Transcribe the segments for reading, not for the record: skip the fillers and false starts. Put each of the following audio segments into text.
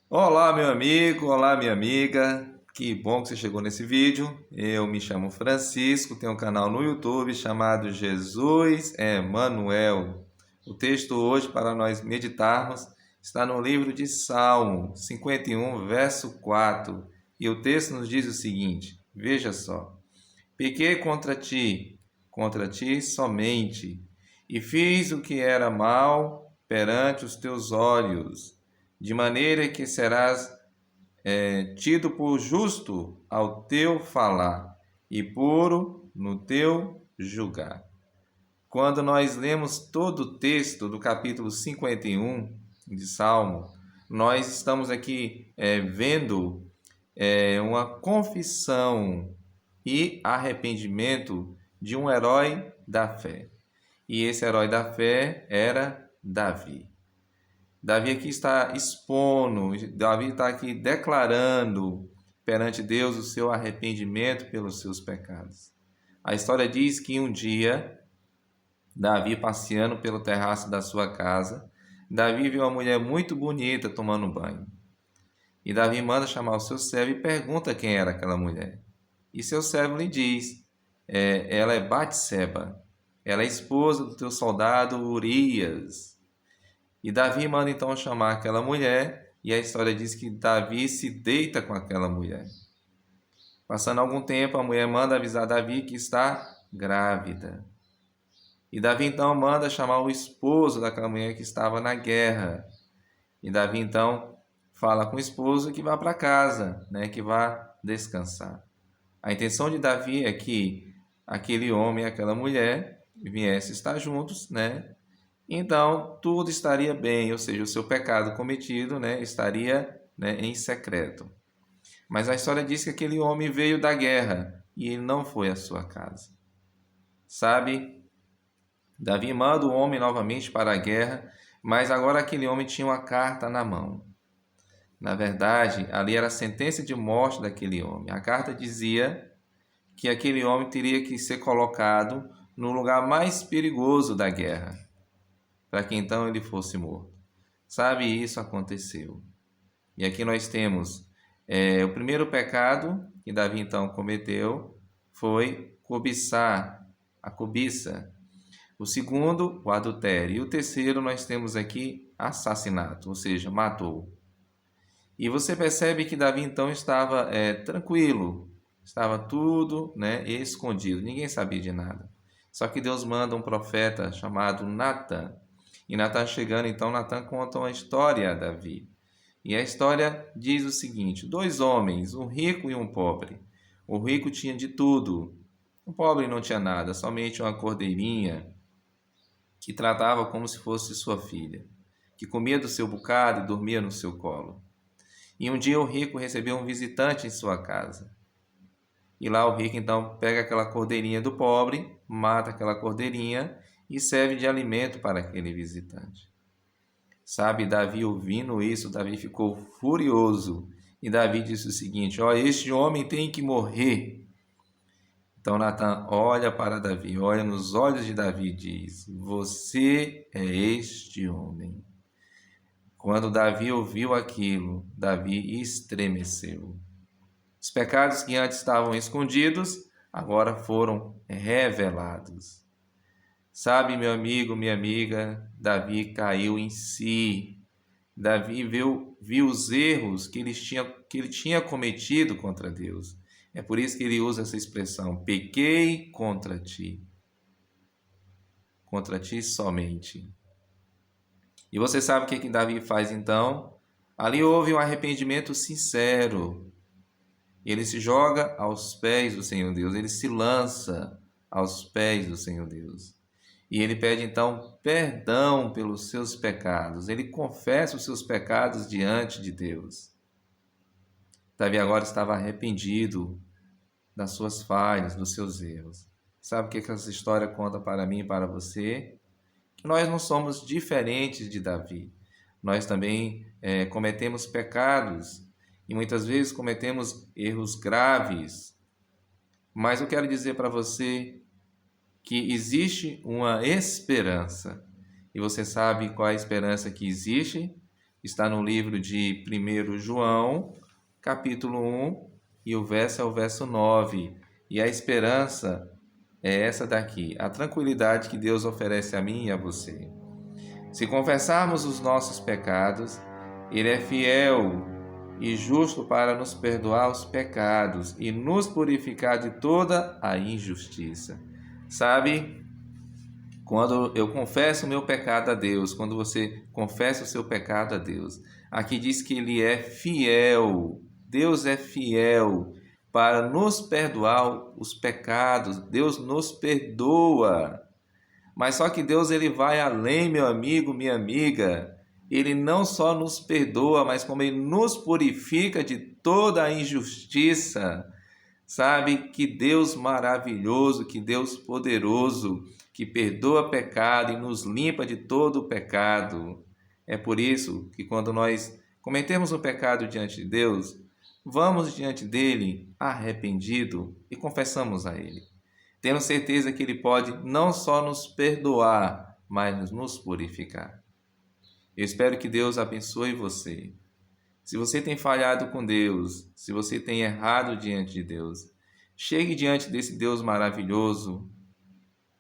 Olá, meu amigo, olá, minha amiga. Que bom que você chegou nesse vídeo. Eu me chamo Francisco, tenho um canal no YouTube chamado Jesus é Manuel. O texto hoje para nós meditarmos está no livro de Salmo 51, verso 4. E o texto nos diz o seguinte: veja só: pequei contra ti somente, e fiz o que era mal perante os teus olhos, de maneira que serás tido por justo ao teu falar e puro no teu julgar. Quando nós lemos todo o texto do capítulo 51 de Salmo, nós estamos aqui vendo uma confissão e arrependimento de um herói da fé. E esse herói da fé era Davi. Davi aqui está expondo, Davi está aqui declarando perante Deus o seu arrependimento pelos seus pecados. A história diz que um dia, Davi passeando pelo terraço da sua casa, Davi viu uma mulher muito bonita tomando banho. E Davi manda chamar o seu servo e pergunta quem era aquela mulher. E seu servo lhe diz: ela é Batseba, ela é esposa do teu soldado Urias. E Davi manda então chamar aquela mulher, e a história diz que Davi se deita com aquela mulher. Passando algum tempo, a mulher manda avisar Davi que está grávida. E Davi então manda chamar o esposo daquela mulher que estava na guerra. E Davi então fala com o esposo que vá para casa, né, que vá descansar. A intenção de Davi é que aquele homem e aquela mulher viessem estar juntos, né? Então tudo estaria bem, ou seja, o seu pecado cometido, né, estaria, né, em secreto. Mas a história diz que aquele homem veio da guerra e ele não foi à sua casa. Sabe, Davi manda o homem novamente para a guerra, mas agora aquele homem tinha uma carta na mão. Na verdade, ali era a sentença de morte daquele homem. A carta dizia que aquele homem teria que ser colocado no lugar mais perigoso da guerra, para que então ele fosse morto. Sabe, isso aconteceu. E aqui nós temos o primeiro pecado que Davi então cometeu foi cobiçar, a cobiça. O segundo, o adultério. E o terceiro, nós temos aqui assassinato, ou seja, matou. E você percebe que Davi então estava tranquilo, estava tudo, né, escondido, ninguém sabia de nada. Só que Deus manda um profeta chamado Natan. E Natan chegando, então Natan conta uma história a Davi. E a história diz o seguinte: dois homens, um rico e um pobre. O rico tinha de tudo, o pobre não tinha nada, somente uma cordeirinha que tratava como se fosse sua filha, que comia do seu bocado e dormia no seu colo. E um dia o rico recebeu um visitante em sua casa. E lá o rico então pega aquela cordeirinha do pobre, mata aquela cordeirinha e serve de alimento para aquele visitante. Sabe, Davi ouvindo isso, Davi ficou furioso. E Davi disse o seguinte: ó, este homem tem que morrer. Então Natan olha para Davi, olha nos olhos de Davi e diz: você é este homem. Quando Davi ouviu aquilo, Davi estremeceu. Os pecados que antes estavam escondidos, agora foram revelados. Sabe, meu amigo, minha amiga, Davi caiu em si. Davi viu os erros que ele tinha cometido contra Deus. É por isso que ele usa essa expressão: pequei contra ti somente. E você sabe o que Davi faz então? Ali houve um arrependimento sincero. Ele se joga aos pés do Senhor Deus, ele se lança aos pés do Senhor Deus. E ele pede então perdão pelos seus pecados, ele confessa os seus pecados diante de Deus. Davi agora estava arrependido das suas falhas, dos seus erros. Sabe o que essa história conta para mim e para você? Que nós não somos diferentes de Davi. Nós também cometemos pecados e muitas vezes cometemos erros graves. Mas eu quero dizer para você que existe uma esperança. E você sabe qual é a esperança que existe? está no livro de 1 João, capítulo 1, e o verso é o verso 9. E a esperança é essa daqui, a tranquilidade que Deus oferece a mim e a você. Se confessarmos os nossos pecados, Ele é fiel e justo para nos perdoar os pecados e nos purificar de toda a injustiça. Sabe, quando eu confesso o meu pecado a Deus, quando você confessa o seu pecado a Deus, aqui diz que Ele é fiel, Deus é fiel para nos perdoar os pecados, Deus nos perdoa. Mas só que Deus ele vai além, meu amigo, minha amiga. Ele não só nos perdoa, mas como ele nos purifica de toda a injustiça. Sabe que Deus maravilhoso, que Deus poderoso, que perdoa pecado e nos limpa de todo o pecado. É por isso que quando nós cometemos um pecado diante de Deus, vamos diante dele arrependido e confessamos a ele. Tendo certeza que Ele pode não só nos perdoar, mas nos purificar. Eu espero que Deus abençoe você. Se você tem falhado com Deus, se você tem errado diante de Deus, chegue diante desse Deus maravilhoso,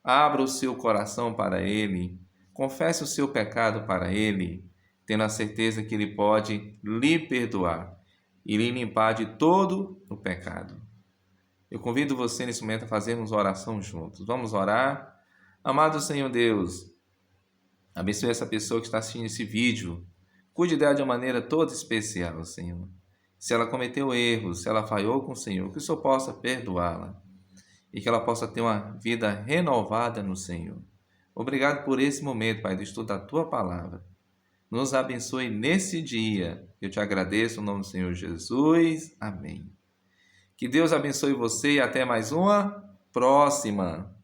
abra o seu coração para Ele, confesse o seu pecado para Ele, tendo a certeza que Ele pode lhe perdoar e lhe limpar de todo o pecado. Eu convido você nesse momento a fazermos oração juntos. Vamos orar? Amado Senhor Deus, abençoe essa pessoa que está assistindo esse vídeo. Cuide dela de uma maneira toda especial, Senhor. Se ela cometeu erros, se ela falhou com o Senhor, que o Senhor possa perdoá-la e que ela possa ter uma vida renovada no Senhor. Obrigado por esse momento, Pai, do estudo da Tua Palavra. Nos abençoe nesse dia. Eu te agradeço no nome do Senhor Jesus. Amém. Que Deus abençoe você e até mais uma próxima.